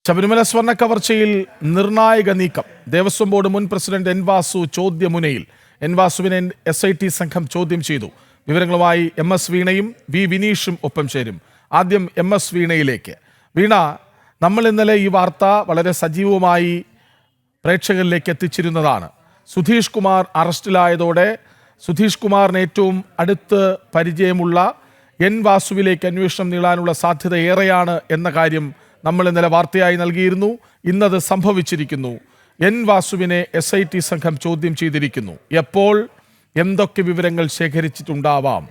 ശബരിമല സ്വർണ്ണ കവർച്ചയിൽ നിർണായക നീക്കം. ദേവസ്വം ബോർഡ് മുൻ പ്രസിഡന്റ് എൻ വാസു ചോദ്യമുനയിൽ. എൻ വാസുവിനെ SIT സംഘം ചോദ്യം ചെയ്തു. വിവരങ്ങളുമായി MS വീണയും വി വിനീഷും ഒപ്പം ചേരും. ആദ്യം MS വീണയിലേക്ക്. വീണ, നമ്മൾ ഇന്നലെ ഈ വാർത്ത വളരെ സജീവമായി പ്രേക്ഷകരിലേക്ക് എത്തിച്ചിരുന്നതാണ്. സുധീഷ് കുമാർ അറസ്റ്റിലായതോടെ സുധീഷ് കുമാറിന് ഏറ്റവും അടുത്ത് പരിചയമുള്ള എൻ വാസുവിലേക്ക് അന്വേഷണം നീളാനുള്ള സാധ്യത ഏറെയാണ് എന്ന കാര്യം നമ്മൾ ഇന്നലെ വാർത്തയായി നൽകിയിരുന്നു. ഇന്നത് സംഭവിച്ചിരിക്കുന്നു. എൻ വാസുവിനെ SIT സംഘം ചോദ്യം ചെയ്തിരിക്കുന്നു. എപ്പോൾ എന്തൊക്കെ വിവരങ്ങൾ ശേഖരിച്ചിട്ടുണ്ടാവാം?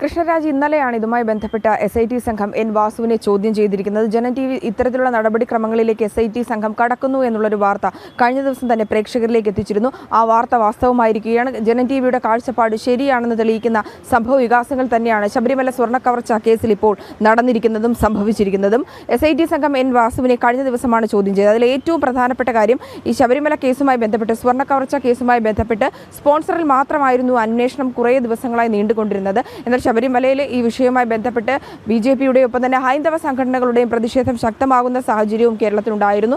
കൃഷ്ണരാജ്, ഇന്നലെയാണ് ഇതുമായി ബന്ധപ്പെട്ട SIT സംഘം എൻ വാസുവിനെ ചോദ്യം ചെയ്തിരിക്കുന്നത്. ജനം TV ഇത്തരത്തിലുള്ള നടപടിക്രമങ്ങളിലേക്ക് SIT സംഘം കടക്കുന്നു എന്നുള്ളൊരു വാർത്ത കഴിഞ്ഞ ദിവസം തന്നെ പ്രേക്ഷകരിലേക്ക് എത്തിച്ചിരുന്നു. ആ വാർത്ത വാസ്തവമായിരിക്കുകയാണ്. ജനം TVയുടെ കാഴ്ചപ്പാട് ശരിയാണെന്ന് തെളിയിക്കുന്ന സംഭവ വികാസങ്ങൾ തന്നെയാണ് ശബരിമല സ്വർണ്ണ കവർച്ച കേസിൽ ഇപ്പോൾ നടന്നിരിക്കുന്നതും സംഭവിച്ചിരിക്കുന്നതും. SIT സംഘം എൻ വാസുവിനെ കഴിഞ്ഞ ദിവസമാണ് ചോദ്യം ചെയ്തത്. അതിൽ ഏറ്റവും പ്രധാനപ്പെട്ട കാര്യം, ഈ ശബരിമല കേസുമായി ബന്ധപ്പെട്ട്, സ്വർണ്ണ കവർച്ച കേസുമായി ബന്ധപ്പെട്ട് സ്പോൺസറിൽ മാത്രമായിരുന്നു അന്വേഷണം കുറേ ദിവസങ്ങളായി നീണ്ടുകൊണ്ടിരുന്നത്. എന്നാൽ ശബരിമലയിലെ ഈ വിഷയവുമായി ബന്ധപ്പെട്ട് BJPയുടെയും ഒപ്പം തന്നെ ഹൈന്ദവ സംഘടനകളുടെയും പ്രതിഷേധം ശക്തമാകുന്ന സാഹചര്യവും കേരളത്തിലുണ്ടായിരുന്നു.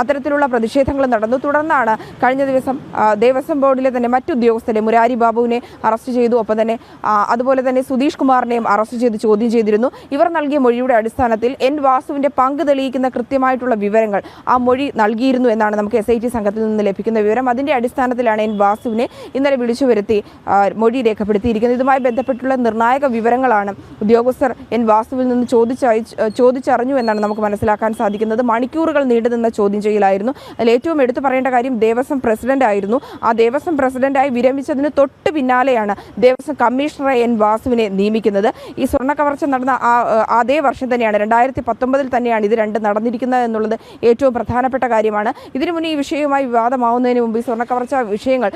അത്തരത്തിലുള്ള പ്രതിഷേധങ്ങൾ നടന്നു. തുടർന്നാണ് കഴിഞ്ഞ ദിവസം ദേവസ്വം ബോർഡിലെ തന്നെ മറ്റു ഉദ്യോഗസ്ഥരെ, മുരാരി ബാബുവിനെ അറസ്റ്റ് ചെയ്തു. ഒപ്പം തന്നെ അതുപോലെ തന്നെ സുധീഷ് കുമാറിനെയും അറസ്റ്റ് ചെയ്ത് ചോദ്യം ചെയ്തിരുന്നു. ഇവർ നൽകിയ മൊഴിയുടെ അടിസ്ഥാനത്തിൽ എൻ വാസുവിന്റെ പങ്ക് തെളിയിക്കുന്ന കൃത്യമായിട്ടുള്ള വിവരങ്ങൾ ആ മൊഴി നൽകിയിരുന്നു എന്നാണ് നമുക്ക് SIT സംഘത്തിൽ നിന്ന് ലഭിക്കുന്ന വിവരം. അതിന്റെ അടിസ്ഥാനത്തിലാണ് എൻ വാസുവിനെ ഇന്നലെ വിളിച്ചു വരുത്തി മൊഴി രേഖപ്പെടുത്തിയിരിക്കുന്നത്. ഇതുമായി ബന്ധപ്പെട്ടുള്ള നിർണായക വിവരങ്ങളാണ് ഉദ്യോഗസ്ഥർ എൻ വാസുവിൽ നിന്ന് ചോദിച്ചറിഞ്ഞു എന്നാണ് നമുക്ക് മനസ്സിലാക്കാൻ സാധിക്കുന്നത്. മണിക്കൂറുകൾ നീണ്ടുനിന്ന ചോദ്യം ചെയ്യലായിരുന്നു. അതിൽ ഏറ്റവും എടുത്തു പറയേണ്ട കാര്യം, ദേവസ്വം പ്രസിഡന്റ് ആയിരുന്നു. ആ ദേവസ്വം പ്രസിഡന്റായി വിരമിച്ചതിന് തൊട്ട് പിന്നാലെയാണ് ദേവസ്വം കമ്മീഷണറെ എൻ വാസുവിനെ നിയമിക്കുന്നത്. ഈ സ്വർണ്ണ കവർച്ച നടന്ന അതേ വർഷം തന്നെയാണ്, 2019 തന്നെയാണ് ഇത് രണ്ടും നടന്നിരിക്കുന്നത് എന്നുള്ളത് ഏറ്റവും പ്രധാനപ്പെട്ട കാര്യമാണ്. ഇതിനു മുന്നേ ഈ വിഷയവുമായി വിവാദമാവുന്നതിന് മുമ്പ് ഈ സ്വർണ്ണ കവർച്ച വിഷയങ്ങൾ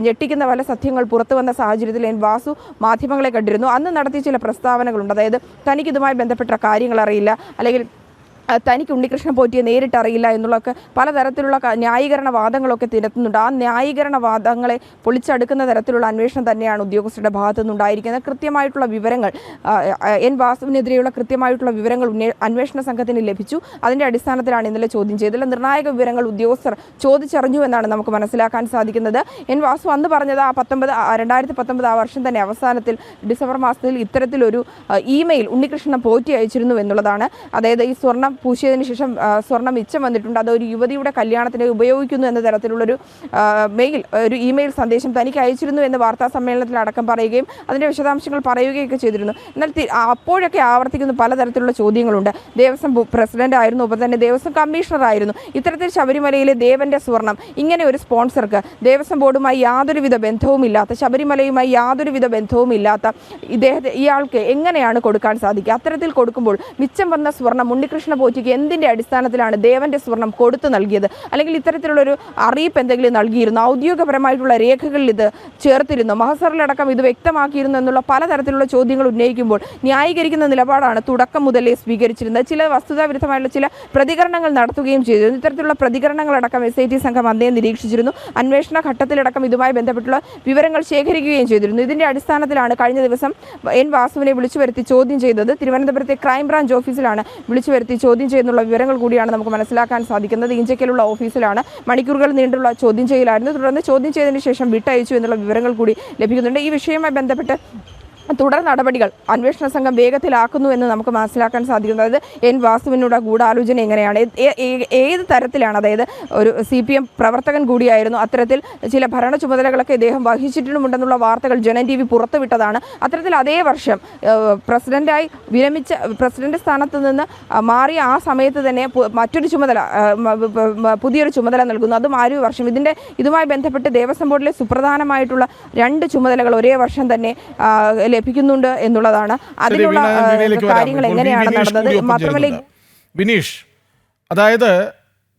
ഞെട്ടിക്കുന്ന പല സത്യങ്ങൾ പുറത്തു വന്ന സാഹചര്യത്തിൽ എൻ വാസു മാധ്യമങ്ങളെ കണ്ടിരുന്നു. അന്ന് നടത്തിയ ചില പ്രസ്താവനകളുണ്ട്. അതായത്, തനിക്ക് ഇതുമായി ബന്ധപ്പെട്ട കാര്യങ്ങൾ അറിയില്ല, അല്ലെങ്കിൽ തനിക്ക് ഉണ്ണികൃഷ്ണൻ പോറ്റിയെ നേരിട്ട് അറിയില്ല എന്നുള്ളതൊക്കെ പലതരത്തിലുള്ള ന്യായീകരണ വാദങ്ങളൊക്കെ തിരത്തുന്നുണ്ട്. ആ ന്യായീകരണ വാദങ്ങളെ പൊളിച്ചടുക്കുന്ന തരത്തിലുള്ള അന്വേഷണം തന്നെയാണ് ഉദ്യോഗസ്ഥരുടെ ഭാഗത്തു നിന്നുണ്ടായിരിക്കുന്നത്. കൃത്യമായിട്ടുള്ള വിവരങ്ങൾ, എൻ വാസുവിനെതിരെയുള്ള കൃത്യമായിട്ടുള്ള വിവരങ്ങൾ അന്വേഷണ സംഘത്തിന് ലഭിച്ചു. അതിൻ്റെ അടിസ്ഥാനത്തിലാണ് ഇന്നലെ ചോദ്യം ചെയ്തത്. നിർണായക വിവരങ്ങൾ ഉദ്യോഗസ്ഥർ ചോദിച്ചറിഞ്ഞു എന്നാണ് നമുക്ക് മനസ്സിലാക്കാൻ സാധിക്കുന്നത്. എൻ വാസു അന്ന് പറഞ്ഞത് 2019 ആ വർഷം തന്നെ അവസാനത്തിൽ ഡിസംബർ മാസത്തിൽ ഇത്തരത്തിലൊരു ഇമെയിൽ ഉണ്ണികൃഷ്ണൻ പോറ്റി അയച്ചിരുന്നു എന്നുള്ളതാണ്. അതായത്, ഈ സ്വർണ്ണം പൂശിയതിനു ശേഷം സ്വർണ്ണം മിച്ചം വന്നിട്ടുണ്ട്, അതൊരു യുവതിയുടെ കല്യാണത്തിന് ഉപയോഗിക്കുന്നു എന്ന തരത്തിലുള്ളൊരു ഒരു ഇമെയിൽ സന്ദേശം തനിക്ക് അയച്ചിരുന്നു എന്ന് വാർത്താ സമ്മേളനത്തിൽ അടക്കം പറയുകയും അതിൻ്റെ വിശദാംശങ്ങൾ പറയുകയൊക്കെ ചെയ്തിരുന്നു. എന്നാൽ അപ്പോഴൊക്കെ ആവർത്തിക്കുന്ന പലതരത്തിലുള്ള ചോദ്യങ്ങളുണ്ട്. ദേവസ്വം പ്രസിഡന്റ് ആയിരുന്നു, ഒപ്പം തന്നെ ദേവസ്വം കമ്മീഷണർ ആയിരുന്നു. ഇത്തരത്തിൽ ശബരിമലയിലെ ദേവന്റെ സ്വർണം ഇങ്ങനെ ഒരു സ്പോൺസർക്ക്, ദേവസ്വം ബോർഡുമായി യാതൊരുവിധ ബന്ധവുമില്ലാത്ത, ശബരിമലയുമായി യാതൊരുവിധ ബന്ധവുമില്ലാത്ത ഇയാൾക്ക് എങ്ങനെയാണ് കൊടുക്കാൻ സാധിക്കുക? അത്തരത്തിൽ കൊടുക്കുമ്പോൾ മിച്ചം വന്ന സ്വർണം ഉണ്ണികൃഷ്ണ പോറ്റിക്ക് എന്തിന്റെ അടിസ്ഥാനത്തിലാണ് ദേവന്റെ സ്വർണം കൊടുത്തു നൽകിയത്? അല്ലെങ്കിൽ ഇത്തരത്തിലുള്ളൊരു അറിയിപ്പ് എന്തെങ്കിലും നൽകിയിരുന്നു? ഔദ്യോഗികപരമായിട്ടുള്ള രേഖകളിൽ ഇത് ചേർത്തിരുന്നു? മഹസറിലടക്കം ഇത് വ്യക്തമാക്കിയിരുന്നു എന്നുള്ള പലതരത്തിലുള്ള ചോദ്യങ്ങൾ ഉന്നയിക്കുമ്പോൾ ന്യായീകരിക്കുന്ന നിലപാടാണ് തുടക്കം മുതലേ സ്വീകരിച്ചിരുന്നത്. ചില വസ്തുതാവിരുദ്ധമായിട്ടുള്ള ചില പ്രതികരണങ്ങൾ നടത്തുകയും ചെയ്തിരുന്നു. ഇത്തരത്തിലുള്ള പ്രതികരണങ്ങളടക്കം SIT സംഘം അന്നേ നിരീക്ഷിച്ചിരുന്നു. അന്വേഷണ ഘട്ടത്തിലടക്കം ഇതുമായി ബന്ധപ്പെട്ടുള്ള വിവരങ്ങൾ ശേഖരിക്കുകയും ചെയ്തിരുന്നു. ഇതിന്റെ അടിസ്ഥാനത്തിലാണ് കഴിഞ്ഞ ദിവസം എൻ വാസുവിനെ വിളിച്ചു വരുത്തി ചോദ്യം ചെയ്തത്. തിരുവനന്തപുരത്തെ ക്രൈംബ്രാഞ്ച് ഓഫീസിലാണ് വിളിച്ചു വരുത്തി ചോദ്യം ചെയ്യുന്നുള്ള വിവരങ്ങൾ കൂടിയാണ് നമുക്ക് മനസ്സിലാക്കാൻ സാധിക്കുന്നത്. ഇഞ്ചക്കലുള്ള ഓഫീസിലാണ്. മണിക്കൂറുകൾ നീണ്ടുള്ള ചോദ്യം ചെയ്യലായിരുന്നു. തുടർന്ന് ചോദ്യം ചെയ്തതിനു ശേഷം വിട്ടയച്ചു എന്നുള്ള വിവരങ്ങൾ കൂടി ലഭിക്കുന്നുണ്ട്. ഈ വിഷയവുമായി ബന്ധപ്പെട്ട് തുടർ നടപടികൾ അന്വേഷണ സംഘം വേഗത്തിലാക്കുന്നു എന്ന് നമുക്ക് മനസ്സിലാക്കാൻ സാധിക്കുന്നത്. അതായത്, എൻ വാസുവിനോട് ഗൂഢാലോചന എങ്ങനെയാണ്, ഏത് തരത്തിലാണ്? അതായത്, ഒരു CPM പ്രവർത്തകൻ കൂടിയായിരുന്നു. അത്തരത്തിൽ ചില ഭരണ ചുമതലകളൊക്കെ ഇദ്ദേഹം വഹിച്ചിട്ടുമുണ്ടെന്നുള്ള വാർത്തകൾ ജനം TV പുറത്തുവിട്ടതാണ്. അത്തരത്തിൽ അതേ വർഷം പ്രസിഡന്റായി വിരമിച്ച, പ്രസിഡന്റ് സ്ഥാനത്ത് നിന്ന് മാറിയ ആ സമയത്ത് തന്നെ മറ്റൊരു ചുമതല, പുതിയൊരു ചുമതല നൽകുന്നു. അതും ആ ഒരു വർഷം. ഇതുമായി ബന്ധപ്പെട്ട് ദേവസ്വം ബോർഡിലെ സുപ്രധാനമായിട്ടുള്ള 2 ചുമതലകൾ ഒരേ വർഷം തന്നെ ലഭിക്കുന്നുണ്ട് എന്നുള്ളതാണ്. അതിനുള്ള കാര്യങ്ങൾ എങ്ങനെയാണ് നടന്നത്? മാത്രമല്ല, വിനീഷ്, അതായത്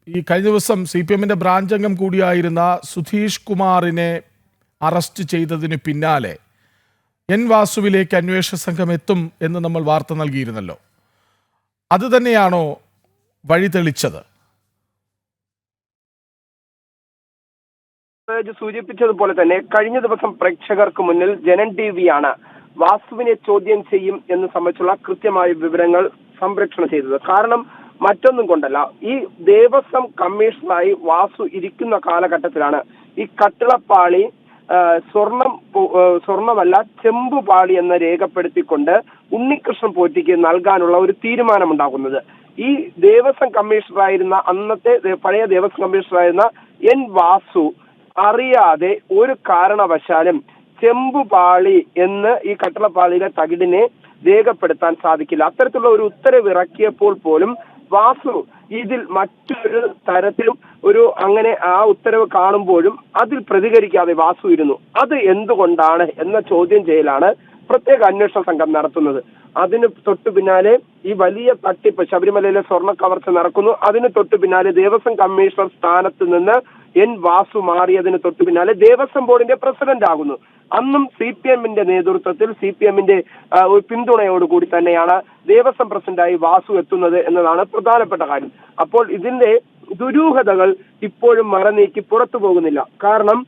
ഈ കഴിഞ്ഞ ദിവസം CPMന്റെ ബ്രാഞ്ച് അംഗം കൂടിയായിരുന്ന സുധീഷ് കുമാറിനെ അറസ്റ്റ് ചെയ്തതിന് പിന്നാലെ എൻ വാസുവിലേക്ക് അന്വേഷണ സംഘം എത്തും എന്ന് നമ്മൾ വാർത്ത നൽകിയിരുന്നല്ലോ. അതുതന്നെയാണോ വഴി തെളിച്ചത്? സൂചിപ്പിച്ചതുപോലെ തന്നെ കഴിഞ്ഞ ദിവസം പ്രേക്ഷകർക്ക് മുന്നിൽ ജനൻ ടിവിയാണ് വാസുവിനെ ചോദ്യം ചെയ്യും എന്ന് സംബന്ധിച്ചുള്ള കൃത്യമായ വിവരങ്ങൾ സംപ്രേഷണം ചെയ്തത്. കാരണം മറ്റൊന്നും കൊണ്ടല്ല, ഈ ദേവസ്വം കമ്മീഷണറായി വാസു ഇരിക്കുന്ന കാലഘട്ടത്തിലാണ് ഈ കട്ടിളപ്പാളി സ്വർണമല്ല ചെമ്പുപാളി എന്ന് രേഖപ്പെടുത്തിക്കൊണ്ട് ഉണ്ണികൃഷ്ണൻ പോറ്റിക്ക് നൽകാനുള്ള ഒരു തീരുമാനമുണ്ടാകുന്നത്. ഈ ദേവസ്വം കമ്മീഷണറായിരുന്ന അന്നത്തെ പഴയ ദേവസ്വം കമ്മീഷണറായിരുന്ന എൻ വാസു അറിയാതെ ഒരു കാരണവശാലും ചെമ്പുപാളി എന്ന് ഈ കട്ടിളപ്പാളിയിലെ തകിടിനെ രേഖപ്പെടുത്താൻ സാധിക്കില്ല. അത്തരത്തിലുള്ള ഒരു ഉത്തരവ് ഇറക്കിയപ്പോൾ പോലും വാസു ഇതിൽ മറ്റൊരു തരത്തിലും അങ്ങനെ ആ ഉത്തരവ് കാണുമ്പോഴും അതിൽ പ്രതികരിക്കാതെ വാസു ഇരുന്നു. അത് എന്തുകൊണ്ടാണ് എന്ന ചോദ്യം ചെയ്യലാണ് പ്രത്യേക അന്വേഷണ സംഘം നടത്തുന്നത്. അതിന് തൊട്ടു പിന്നാലെ ഈ വലിയ തട്ടിപ്പ് ശബരിമലയിലെ സ്വർണ്ണ കവർച്ച നടക്കുന്നു. അതിന് തൊട്ടു പിന്നാലെ ദേവസ്വം കമ്മീഷണർ സ്ഥാനത്ത് നിന്ന് എൻ വാസു മാറിയതിന് തൊട്ടു പിന്നാലെ ദേവസ്വം ബോർഡിന്റെ പ്രസിഡന്റ് ആകുന്നു. അന്നും CPM-ന്റെ നേതൃത്വത്തിൽ CPM-ന്റെ ഒരു പിന്തുണയോടുകൂടി തന്നെയാണ് ദേവസ്വം പ്രസിഡന്റായി വാസു എത്തുന്നത് എന്നതാണ് പ്രധാനപ്പെട്ട കാര്യം. അപ്പോൾ ഇതിന്റെ ദുരൂഹതകൾ ഇപ്പോഴും മറനീക്കി പുറത്തു പോകുന്നില്ല. കാരണം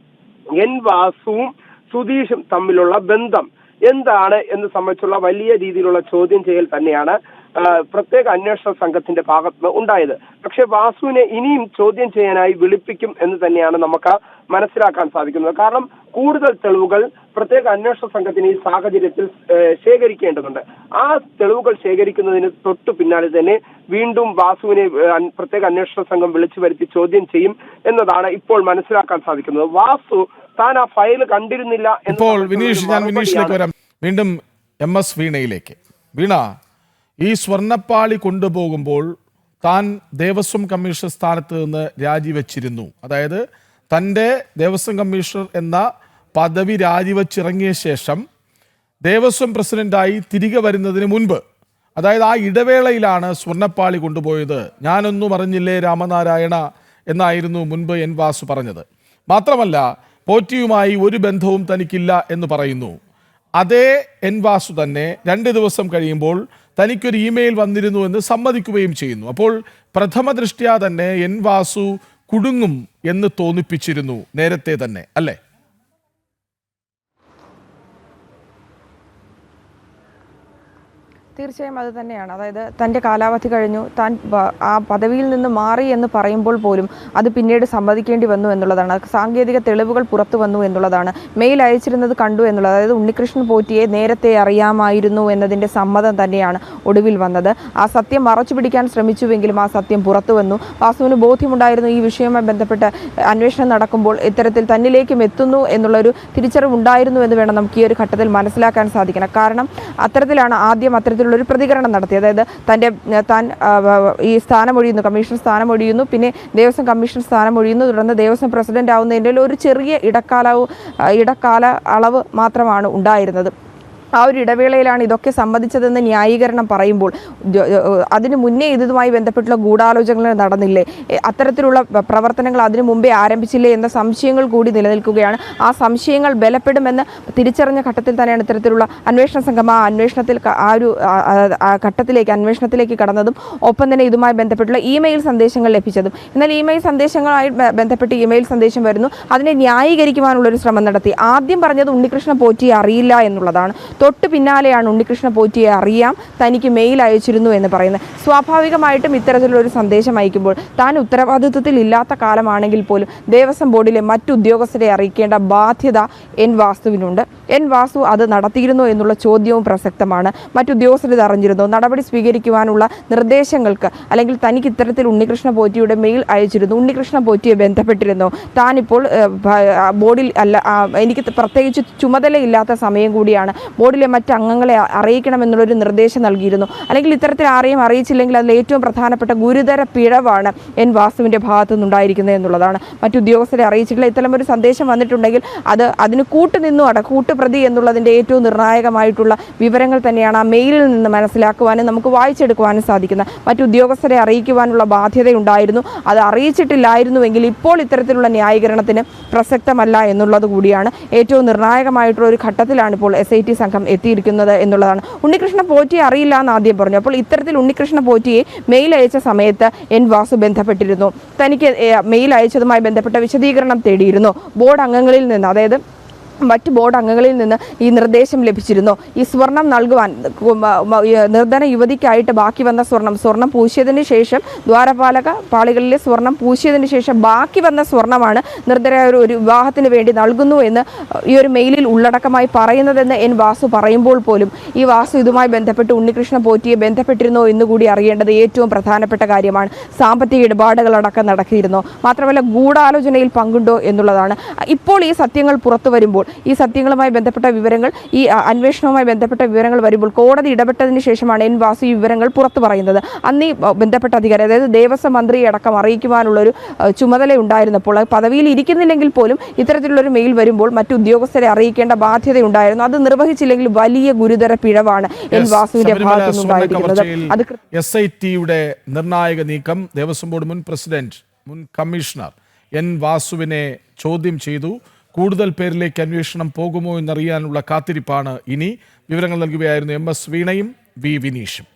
എൻ വാസുവും സുധീഷും തമ്മിലുള്ള ബന്ധം എന്താണ് എന്ന് സംബന്ധിച്ചുള്ള വലിയ രീതിയിലുള്ള ചോദ്യം ചെയ്യൽ തന്നെയാണ് പ്രത്യേക അന്വേഷണ സംഘത്തിന്റെ ഭാഗത്ത് ഉണ്ടായത്. പക്ഷെ വാസുവിനെ ഇനിയും ചോദ്യം ചെയ്യാനായി വിളിപ്പിക്കും എന്ന് തന്നെയാണ് നമുക്ക് മനസ്സിലാക്കാൻ സാധിക്കുന്നത്. കാരണം കൂടുതൽ തെളിവുകൾ പ്രത്യേക അന്വേഷണ സംഘത്തിന് ഈ സാഹചര്യത്തിൽ ശേഖരിക്കേണ്ടതുണ്ട്. ആ തെളിവുകൾ ശേഖരിക്കുന്നതിന് തൊട്ടു പിന്നാലെ തന്നെ വീണ്ടും വാസുവിനെ പ്രത്യേക അന്വേഷണ സംഘം വിളിച്ചു വരുത്തി ചോദ്യം ചെയ്യും എന്നതാണ് ഇപ്പോൾ മനസ്സിലാക്കാൻ സാധിക്കുന്നത്. വാസു താൻ ആ ഫയൽ കണ്ടിരുന്നില്ല. ഇപ്പോൾ ഞാൻ വിനീഷിലേക്ക് വരാം. വീണ്ടും MS വീണയിലേക്ക്. വീണ, ഈ സ്വർണ്ണപ്പാളി കൊണ്ടുപോകുമ്പോൾ താൻ ദേവസ്വം കമ്മീഷണർ സ്ഥാനത്ത് നിന്ന് രാജിവെച്ചിരുന്നു. അതായത് തൻ്റെ ദേവസ്വം കമ്മീഷണർ എന്ന പദവി രാജിവെച്ചിറങ്ങിയ ശേഷം ദേവസ്വം പ്രസിഡന്റായി തിരികെ വരുന്നതിന് മുൻപ്, അതായത് ആ ഇടവേളയിലാണ് സ്വർണ്ണപ്പാളി കൊണ്ടുപോയത്. ഞാനൊന്നും അറിഞ്ഞില്ലേ രാമനാരായണ എന്നായിരുന്നു മുൻപ് എൻ വാസു പറഞ്ഞത്. മാത്രമല്ല പോറ്റിയുമായി ഒരു ബന്ധവും തനിക്കില്ല എന്ന് പറയുന്നു. അതേ എൻ വാസു തന്നെ 2 ദിവസം കഴിയുമ്പോൾ തനിക്കൊരു ഇമെയിൽ വന്നിരുന്നു എന്ന് സമ്മതിക്കുകയും ചെയ്യുന്നു. അപ്പോൾ പ്രഥമ ദൃഷ്ട്യാ തന്നെ എൻ വാസു കുടുങ്ങും എന്ന് തോന്നിപ്പിച്ചിരുന്നു നേരത്തെ തന്നെ, അല്ലേ? തീർച്ചയായും അത് തന്നെയാണ്. അതായത് തൻ്റെ കാലാവധി കഴിഞ്ഞു, താൻ ആ പദവിയിൽ നിന്ന് മാറി എന്ന് പറയുമ്പോൾ പോലും അത് പിന്നീട് സമ്മതിക്കേണ്ടി വന്നു എന്നുള്ളതാണ്. സാങ്കേതിക തെളിവുകൾ പുറത്തു വന്നു എന്നുള്ളതാണ്. മെയിൽ അയച്ചിരുന്നത് കണ്ടു എന്നുള്ളത്. അതായത് ഉണ്ണികൃഷ്ണൻ പോറ്റിയെ നേരത്തെ അറിയാമായിരുന്നു എന്നതിൻ്റെ സമ്മതം തന്നെയാണ് ഒടുവിൽ വന്നത്. ആ സത്യം മറച്ചു പിടിക്കാൻ ശ്രമിച്ചുവെങ്കിലും ആ സത്യം പുറത്തു വന്നു. വാസുവിന് ബോധ്യമുണ്ടായിരുന്നു ഈ വിഷയവുമായി ബന്ധപ്പെട്ട് അന്വേഷണം നടക്കുമ്പോൾ ഇത്തരത്തിൽ തന്നിലേക്കും എത്തുന്നു എന്നുള്ളൊരു തിരിച്ചറിവുണ്ടായിരുന്നു എന്ന് വേണം നമുക്ക് ഈ ഒരു ഘട്ടത്തിൽ മനസ്സിലാക്കാൻ സാധിക്കണം. കാരണം അത്തരത്തിലാണ് ആദ്യം ഒരു പ്രതികരണം നടത്തി. അതായത് താൻ ഈ സ്ഥാനമൊഴിയുന്നു, കമ്മീഷൻ സ്ഥാനമൊഴിയുന്നു, പിന്നെ ദേവസ്വം കമ്മീഷൻ സ്ഥാനമൊഴിയുന്നു, തുടർന്ന് ദേവസ്വം പ്രസിഡന്റ് ആവുന്നതിൻ്റെ ഒരു ചെറിയ ഇടക്കാല അളവ് മാത്രമാണ് ഉണ്ടായിരുന്നത്. ആ ഒരു ഇടവേളയിലാണ് ഇതൊക്കെ സംബന്ധിച്ചതെന്ന് ന്യായീകരണം പറയുമ്പോൾ അതിനു മുന്നേ ഇതുമായി ബന്ധപ്പെട്ടുള്ള ഗൂഢാലോചനകൾ നടന്നില്ലേ, അത്തരത്തിലുള്ള പ്രവർത്തനങ്ങൾ അതിനു മുമ്പേ ആരംഭിച്ചില്ലേ എന്ന സംശയങ്ങൾ കൂടി നിലനിൽക്കുകയാണ്. ആ സംശയങ്ങൾ ബലപ്പെടുമെന്ന് തിരിച്ചറിഞ്ഞ ഘട്ടത്തിൽ തന്നെയാണ് ഇത്തരത്തിലുള്ള അന്വേഷണ സംഘം അന്വേഷണത്തിലേക്ക് കടന്നതും ഒപ്പം തന്നെ ഇതുമായി ബന്ധപ്പെട്ടുള്ള ഇമെയിൽ സന്ദേശങ്ങൾ ലഭിച്ചതും. എന്നാൽ ഇമെയിൽ സന്ദേശങ്ങളുമായി ബന്ധപ്പെട്ട് ഇമെയിൽ സന്ദേശം വരുന്നു, അതിനെ ന്യായീകരിക്കുവാനുള്ളൊരു ശ്രമം നടത്തി. ആദ്യം പറഞ്ഞത് ഉണ്ണികൃഷ്ണൻ പോറ്റിയെ അറിയില്ല എന്നുള്ളതാണ്. തൊട്ട് പിന്നാലെയാണ് ഉണ്ണികൃഷ്ണ പോറ്റിയെ അറിയാം, തനിക്ക് മെയിൽ അയച്ചിരുന്നു എന്ന് പറയുന്നത്. സ്വാഭാവികമായിട്ടും ഇത്തരത്തിലുള്ളൊരു സന്ദേശം അയക്കുമ്പോൾ താൻ ഉത്തരവാദിത്വത്തിൽ ഇല്ലാത്ത കാലമാണെങ്കിൽ പോലും ദേവസ്വം ബോർഡിലെ മറ്റു ഉദ്യോഗസ്ഥരെ അറിയിക്കേണ്ട ബാധ്യത എൻ വാസുവിനുണ്ട്. എൻ വാസു അത് നടത്തിയിരുന്നോ എന്നുള്ള ചോദ്യവും പ്രസക്തമാണ്. മറ്റുദ്യോഗസ്ഥർ ഇത് അറിഞ്ഞിരുന്നോ, നടപടി സ്വീകരിക്കുവാനുള്ള നിർദ്ദേശങ്ങൾക്ക് അല്ലെങ്കിൽ തനിക്ക് ഇത്തരത്തിൽ ഉണ്ണികൃഷ്ണ പോറ്റിയുടെ മെയിൽ അയച്ചിരുന്നു, ഉണ്ണികൃഷ്ണ പോറ്റിയെ ബന്ധപ്പെട്ടിരുന്നോ, താനിപ്പോൾ ബോർഡിൽ അല്ല, എനിക്ക് പ്രത്യേകിച്ച് ചുമതലയില്ലാത്ത സമയം കൂടിയാണ്, ബോർഡിലെ മറ്റ് അംഗങ്ങളെ അറിയിക്കണമെന്നുള്ളൊരു നിർദ്ദേശം നൽകിയിരുന്നു. അല്ലെങ്കിൽ ഇത്തരത്തിൽ ആരെയും അറിയിച്ചില്ലെങ്കിൽ അതിൽ ഏറ്റവും പ്രധാനപ്പെട്ട ഗുരുതര പിഴവാണ് എൻ വാസുവിൻ്റെ ഭാഗത്തു നിന്നുണ്ടായിരിക്കുന്നത് എന്നുള്ളതാണ്. മറ്റുദ്യോഗസ്ഥരെ അറിയിച്ചിട്ടില്ല. ഇത്തരമൊരു സന്ദേശം വന്നിട്ടുണ്ടെങ്കിൽ അതിന് കൂട്ടുപ്രതി എന്നുള്ളതിൻ്റെ ഏറ്റവും നിർണായകമായിട്ടുള്ള വിവരങ്ങൾ തന്നെയാണ് ആ മെയിലിൽ നിന്ന് മനസ്സിലാക്കുവാനും നമുക്ക് വായിച്ചെടുക്കുവാനും സാധിക്കുന്നത്. മറ്റുദ്യോഗസ്ഥരെ അറിയിക്കുവാനുള്ള ബാധ്യതയുണ്ടായിരുന്നു. അത് അറിയിച്ചിട്ടില്ലായിരുന്നുവെങ്കിൽ ഇപ്പോൾ ഇത്തരത്തിലുള്ള ന്യായീകരണത്തിന് പ്രസക്തമല്ല എന്നുള്ളത് കൂടിയാണ്. ഏറ്റവും നിർണായകമായിട്ടുള്ള ഒരു ഘട്ടത്തിലാണ് ഇപ്പോൾ SIT സംഘം സംഘം എത്തിയിരിക്കുന്നത് എന്നുള്ളതാണ്. ഉണ്ണികൃഷ്ണ പോറ്റിയെ അറിയില്ല എന്ന് ആദ്യം പറഞ്ഞു. അപ്പോൾ ഇത്തരത്തിൽ ഉണ്ണികൃഷ്ണ പോറ്റിയെ മെയിൽ അയച്ച സമയത്ത് എൻ വാസു ബന്ധപ്പെട്ടിരുന്നു. തനിക്ക് മെയിൽ അയച്ചതുമായി ബന്ധപ്പെട്ട വിശദീകരണം തേടിയിരുന്നു. ബോർഡ് അംഗങ്ങളിൽ നിന്ന്, അതായത് മറ്റ് ബോർഡ് അംഗങ്ങളിൽ നിന്ന് ഈ നിർദ്ദേശം ലഭിച്ചിരുന്നു. ഈ സ്വർണം നൽകുവാൻ നിർധന യുവതിക്കായിട്ട് ബാക്കി വന്ന സ്വർണം പൂശിയതിന് ശേഷം, ദ്വാരപാലക പാളികളിലെ സ്വർണം പൂശിയതിന് ശേഷം ബാക്കി വന്ന സ്വർണ്ണമാണ് നിർധനയായ ഒരു വിവാഹത്തിന് വേണ്ടി നൽകുന്നു എന്ന് ഈ ഒരു മെയിലിൽ ഉള്ളടക്കമായി പറയുന്നതെന്ന് എൻ വാസു പറയുമ്പോൾ പോലും ഈ വാസു ഇതുമായി ബന്ധപ്പെട്ട് ഉണ്ണികൃഷ്ണ പോറ്റിയെ ബന്ധപ്പെട്ടിരുന്നോ എന്നുകൂടി അറിയേണ്ടത് ഏറ്റവും പ്രധാനപ്പെട്ട കാര്യമാണ്. സാമ്പത്തിക ഇടപാടുകളടക്കം നടത്തിയിരുന്നോ, മാത്രമല്ല ഗൂഢാലോചനയിൽ പങ്കുണ്ടോ എന്നുള്ളതാണ്. ഇപ്പോൾ ഈ സത്യങ്ങൾ പുറത്തു വരുമ്പോൾ, ഈ സത്യങ്ങളുമായി ബന്ധപ്പെട്ട വിവരങ്ങൾ, ഈ അന്വേഷണവുമായി ബന്ധപ്പെട്ട വിവരങ്ങൾ വരുമ്പോൾ കോടതി ഇടപെട്ടതിന് ശേഷമാണ് എൻ വാസു ഈ വിവരങ്ങൾ പുറത്തു പറയുന്നത്. അന്ന് ഈ ബന്ധപ്പെട്ട അധികാരി, അതായത് ദേവസ്വം മന്ത്രിയെ അടക്കം അറിയിക്കുവാനുള്ളൊരു ചുമതല ഉണ്ടായിരുന്നപ്പോൾ, പദവിയിൽ ഇരിക്കുന്നില്ലെങ്കിൽ പോലും ഇത്തരത്തിലുള്ളൊരു മെയിൽ വരുമ്പോൾ മറ്റു ഉദ്യോഗസ്ഥരെ അറിയിക്കേണ്ട ബാധ്യതയുണ്ടായിരുന്നു. അത് നിർവഹിച്ചില്ലെങ്കിൽ വലിയ ഗുരുതര പിഴവാണ് എൻ വാസുവിന്റെ ഭാഗത്തുനിന്നുണ്ടായിരിക്കുന്നത്. അത് SIT-യുടെ നിർണായക നീക്കം. ദേവസ്വം ബോർഡ് മുൻ പ്രസിഡന്റ്, മുൻ കമ്മീഷണർ എൻ വാസുവിനെ ചോദ്യം ചെയ്തു. കൂടുതൽ പേരിലേക്ക് അന്വേഷണം പോകുമോ എന്നറിയാനുള്ള കാത്തിരിപ്പാണ് ഇനി. വിവരങ്ങൾ നൽകുകയായിരുന്നു MS വീണയും V വിനീഷും.